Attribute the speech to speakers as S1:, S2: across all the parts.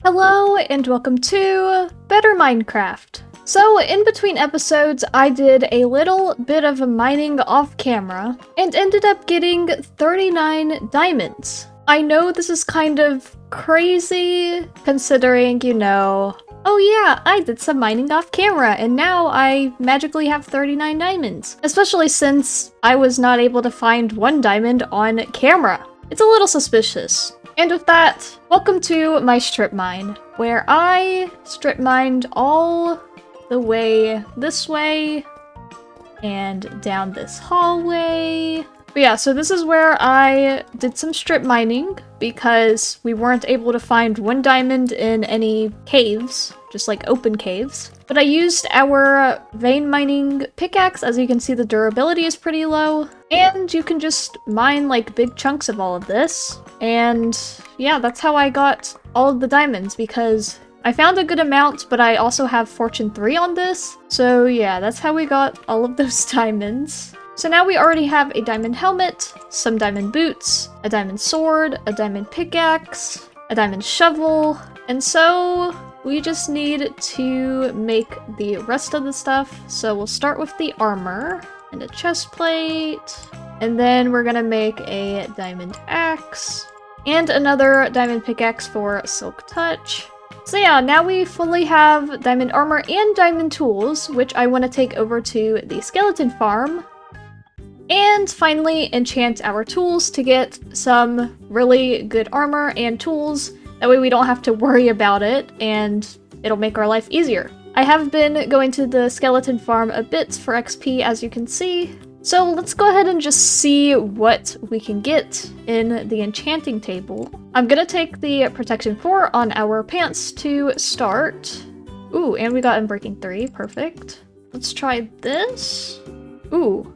S1: Hello and welcome to Better Minecraft. So in between episodes, I did a little bit of mining off camera and ended up getting 39 diamonds. I know this is kind of crazy considering, oh yeah, I did some mining off camera and now I magically have 39 diamonds. Especially since I was not able to find one diamond on camera. It's a little suspicious. And with that, welcome to my strip mine, where I strip mined all the way this way and down this hallway. But yeah, so this is where I did some strip mining because we weren't able to find one diamond in any caves, just like open caves. But I used our vein mining pickaxe. As you can see, the durability is pretty low. And you can just mine like big chunks of all of this. And yeah, that's how I got all of the diamonds because I found a good amount, but I also have Fortune 3 on this. So yeah, that's how we got all of those diamonds. So now we already have a diamond helmet, some diamond boots, a diamond sword, a diamond pickaxe, a diamond shovel, and so we just need to make the rest of the stuff. So we'll start with the armor and a chest plate, and then we're gonna make a diamond axe and another diamond pickaxe for silk touch. So yeah, now we fully have diamond armor and diamond tools, which I want to take over to the skeleton farm. And finally, enchant our tools to get some really good armor and tools. That way we don't have to worry about it, and it'll make our life easier. I have been going to the skeleton farm a bit for XP, as you can see. So let's go ahead and just see what we can get in the enchanting table. I'm gonna take the protection 4 on our pants to start. Ooh, and we got Unbreaking 3, perfect. Let's try this. Ooh.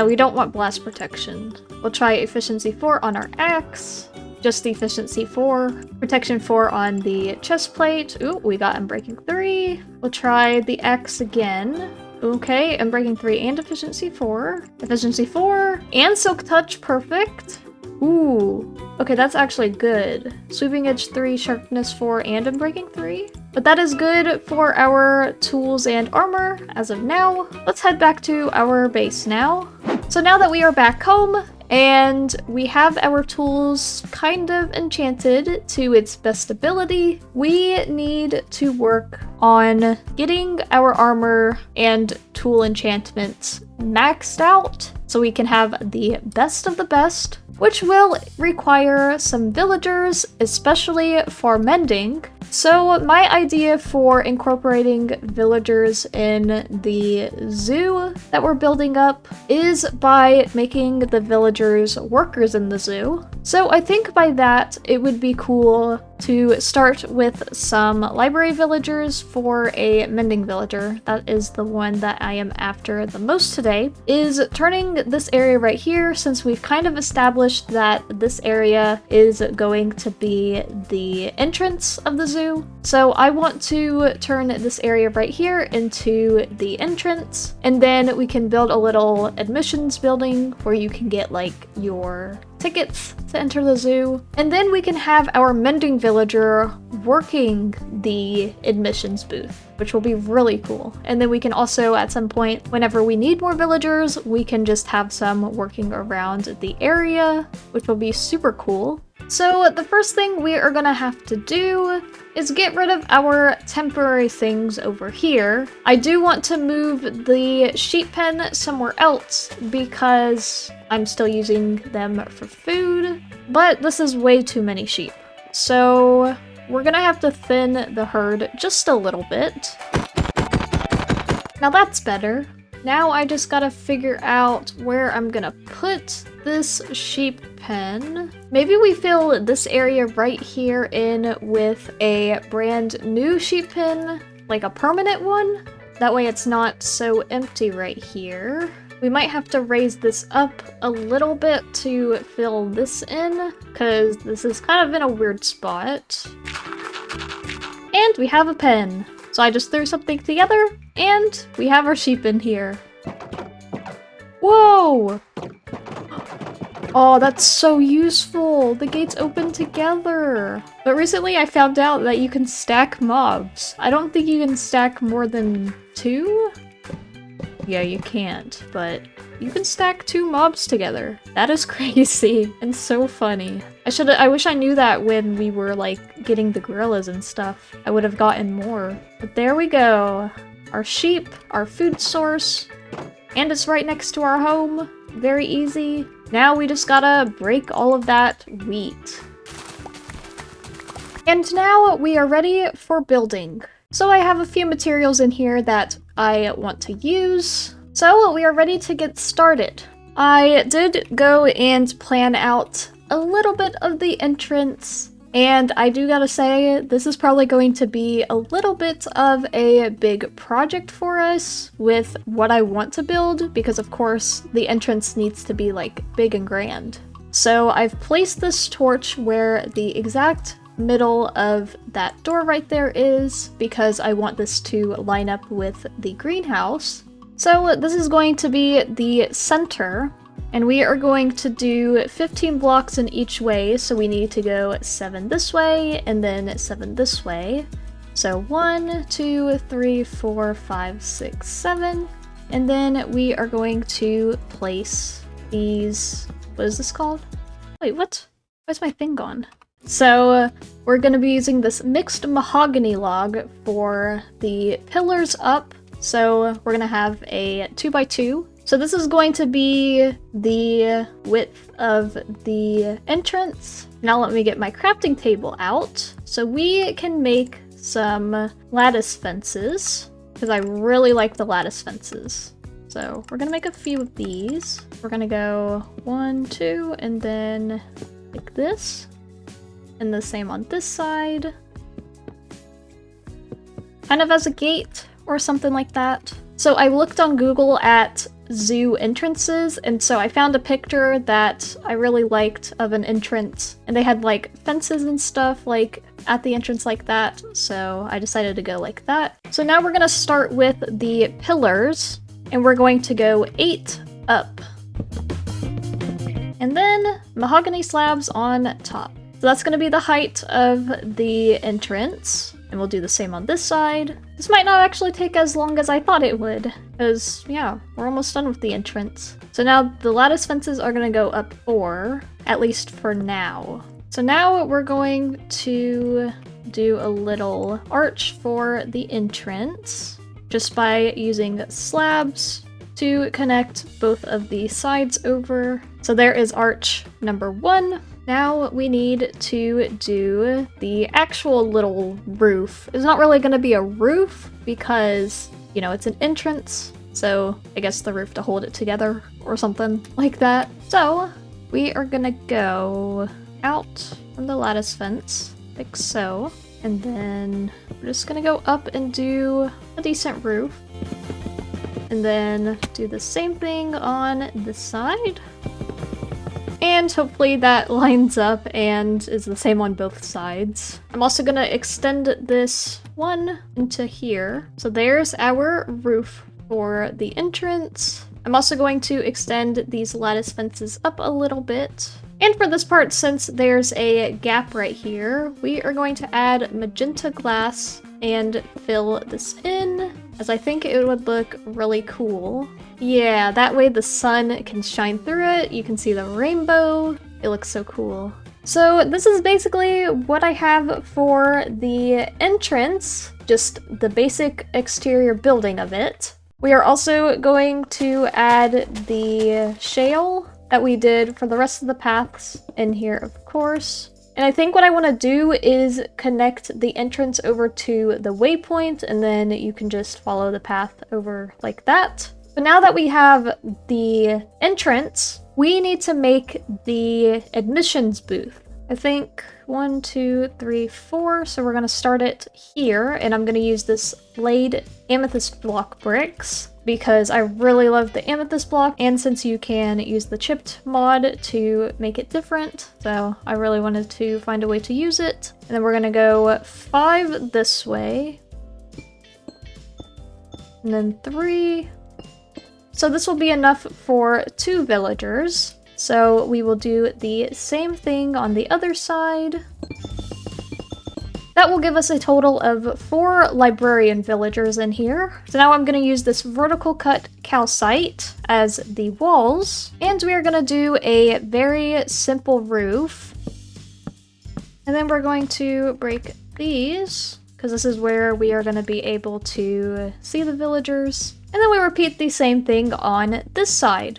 S1: We don't want blast protection. We'll try efficiency 4 on our axe. Just efficiency 4. Protection 4 on the chest plate. Ooh, we got Unbreaking 3. We'll try the axe again. Okay, Unbreaking 3 and efficiency 4. Efficiency 4 and silk touch, perfect. Ooh, okay, that's actually good. Sweeping edge 3, sharpness 4, and Unbreaking 3. But that is good for our tools and armor as of now. Let's head back to our base now. So now that we are back home, and we have our tools kind of enchanted to its best ability, we need to work on getting our armor and tool enchantments maxed out so we can have the best of the best, which will require some villagers, especially for mending. So my idea for incorporating villagers in the zoo that we're building up is by making the villagers workers in the zoo. So I think by that it would be cool to start with some library villagers for a mending villager. That is the one that I am after the most today, is turning this area right here, since we've kind of established that this area is going to be the entrance of the zoo. So I want to turn this area right here into the entrance, and then we can build a little admissions building where you can get like your tickets to enter the zoo. And then we can have our mending villager working the admissions booth, which will be really cool. And then we can also, at some point, whenever we need more villagers, we can just have some working around the area, which will be super cool. So the first thing we are gonna have to do is get rid of our temporary things over here. I do want to move the sheep pen somewhere else because I'm still using them for food, but this is way too many sheep. So we're gonna have to thin the herd just a little bit. Now that's better. Now I just gotta figure out where I'm gonna put this sheep pen. Maybe we fill this area right here in with a brand new sheep pen, like a permanent one. That way it's not so empty right here. We might have to raise this up a little bit to fill this in, because this is kind of in a weird spot. And we have a pen. So I just threw something together, and we have our sheep in here. Whoa! Oh, that's so useful! The gates open together! But recently I found out that you can stack mobs. I don't think you can stack more than 2? Yeah, you can't, but you can stack 2 mobs together. That is crazy and so funny. I wish I knew that when we were like getting the gorillas and stuff. I would have gotten more. But there we go. Our sheep, our food source, and it's right next to our home. Very easy. Now we just gotta break all of that wheat. And now we are ready for building. So I have a few materials in here that I want to use. So we are ready to get started. I did go and plan out a little bit of the entrance. And I do gotta say, this is probably going to be a little bit of a big project for us with what I want to build, because of course the entrance needs to be like big and grand. So I've placed this torch where the exact middle of that door right there is, because I want this to line up with the greenhouse. So this is going to be the center. And we are going to do 15 blocks in each way, so we need to go 7 this way, and then 7 this way. So 1, 2, 3, 4, 5, 6, 7. And then we are going to place these... What is this called? Wait, what? Where's my thing gone? So we're going to be using this mixed mahogany log for the pillars up. So we're going to have a 2x2. So this is going to be the width of the entrance. Now let me get my crafting table out so we can make some lattice fences, because I really like the lattice fences. So we're gonna make a few of these. We're gonna go 1, 2, and then like this. And the same on this side. Kind of as a gate or something like that. So I looked on Google at zoo entrances, and so I found a picture that I really liked of an entrance, and they had like fences and stuff like at the entrance like that, so I decided to go like that. So now we're gonna start with the pillars, and we're going to go 8 up. And then mahogany slabs on top. So that's gonna be the height of the entrance. And we'll do the same on this side. This might not actually take as long as I thought it would, because, yeah, we're almost done with the entrance. So now the lattice fences are gonna go up 4, at least for now. So now we're going to do a little arch for the entrance, just by using slabs to connect both of the sides over. So there is arch number 1. Now we need to do the actual little roof. It's not really going to be a roof because, you know, it's an entrance. So I guess the roof to hold it together or something like that. So we are going to go out from the lattice fence, like so. And then we're just going to go up and do a decent roof. And then do the same thing on this side. And hopefully that lines up and is the same on both sides. I'm also gonna extend this one into here. So there's our roof for the entrance. I'm also going to extend these lattice fences up a little bit. And for this part, since there's a gap right here, we are going to add magenta glass and fill this in, as I think it would look really cool. Yeah, that way the sun can shine through it, you can see the rainbow, it looks so cool. So this is basically what I have for the entrance, just the basic exterior building of it. We are also going to add the shale that we did for the rest of the paths in here, of course. And I think what I want to do is connect the entrance over to the waypoint, and then you can just follow the path over like that. But now that we have the entrance, we need to make the admissions booth. I think 1, 2, 3, 4. So we're going to start it here, and I'm going to use this laid amethyst block bricks because I really love the amethyst block, and since you can use the chipped mod to make it different, so I really wanted to find a way to use it. And then we're going to go 5 this way, and then 3. So this will be enough for 2 villagers. So we will do the same thing on the other side. That will give us a total of 4 librarian villagers in here. So now I'm going to use this vertical cut calcite as the walls. And we are going to do a very simple roof. And then we're going to break these, because this is where we are going to be able to see the villagers. And then we repeat the same thing on this side.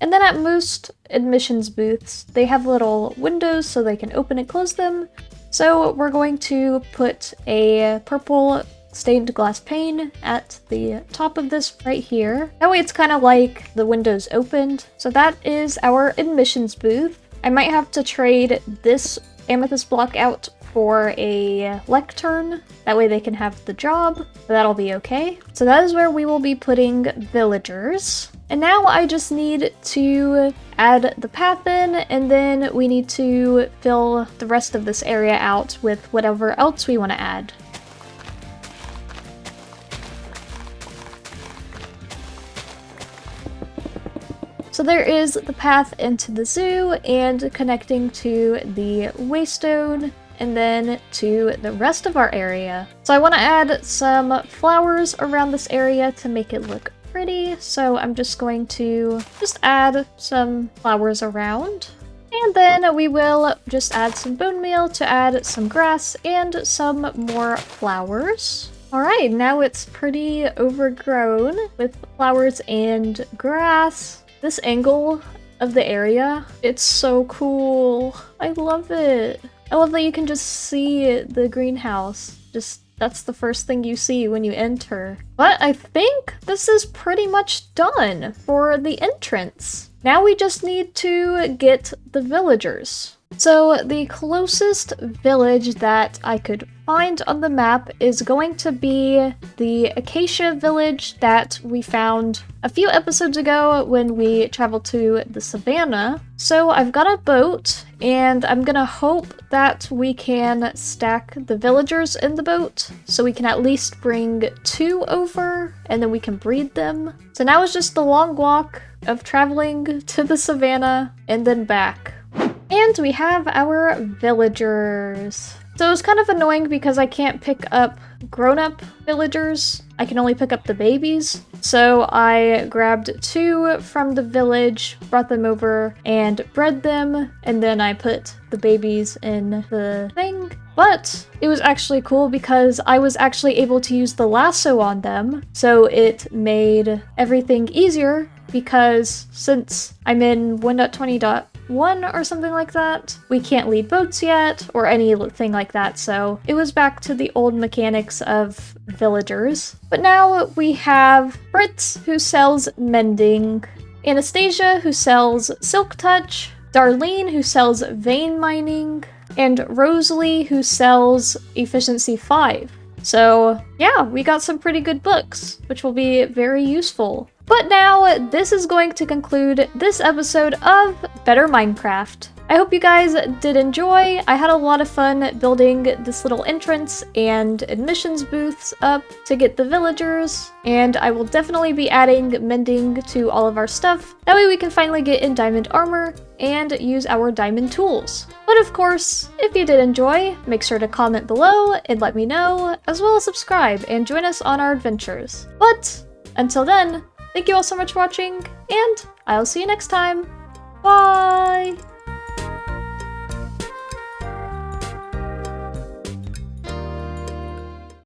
S1: And then at most admissions booths, they have little windows so they can open and close them. So we're going to put a purple stained glass pane at the top of this right here. That way it's kind of like the windows opened. So that is our admissions booth. I might have to trade this amethyst block out for a lectern. That way they can have the job, but that'll be okay. So that is where we will be putting villagers. And now I just need to add the path in, and then we need to fill the rest of this area out with whatever else we want to add. So there is the path into the zoo and connecting to the waystone and then to the rest of our area. So I want to add some flowers around this area to make it look pretty. So I'm just going to add some flowers around. And then we will just add some bone meal to add some grass and some more flowers. Alright, now it's pretty overgrown with flowers and grass. This angle of the area, it's so cool. I love it. I love that you can just see the greenhouse. That's the first thing you see when you enter. But I think this is pretty much done for the entrance. Now we just need to get the villagers. So the closest village that I could find on the map is going to be the acacia village that we found a few episodes ago when we traveled to the savannah. So I've got a boat and I'm gonna hope that we can stack the villagers in the boat so we can at least bring 2 over and then we can breed them. So now it's just the long walk of traveling to the savannah and then back. And we have our villagers. So it's kind of annoying because I can't pick up grown-up villagers. I can only pick up the babies. So I grabbed 2 from the village, brought them over, and bred them, and then I put the babies in the thing. But it was actually cool because I was actually able to use the lasso on them, so it made everything easier because since I'm in 1.20.1 or something like that, we can't lead boats yet or anything like that, so it was back to the old mechanics of villagers. But now we have Fritz, who sells mending, Anastasia, who sells silk touch, Darlene, who sells vein mining, and Rosalie, who sells efficiency 5. So yeah, we got some pretty good books, which will be very useful. But now, this is going to conclude this episode of Better Minecraft. I hope you guys did enjoy. I had a lot of fun building this little entrance and admissions booths up to get the villagers, and I will definitely be adding mending to all of our stuff. That way we can finally get in diamond armor and use our diamond tools. But of course, if you did enjoy, make sure to comment below and let me know, as well as subscribe and join us on our adventures. But until then, thank you all so much for watching, and I'll see you next time. Bye!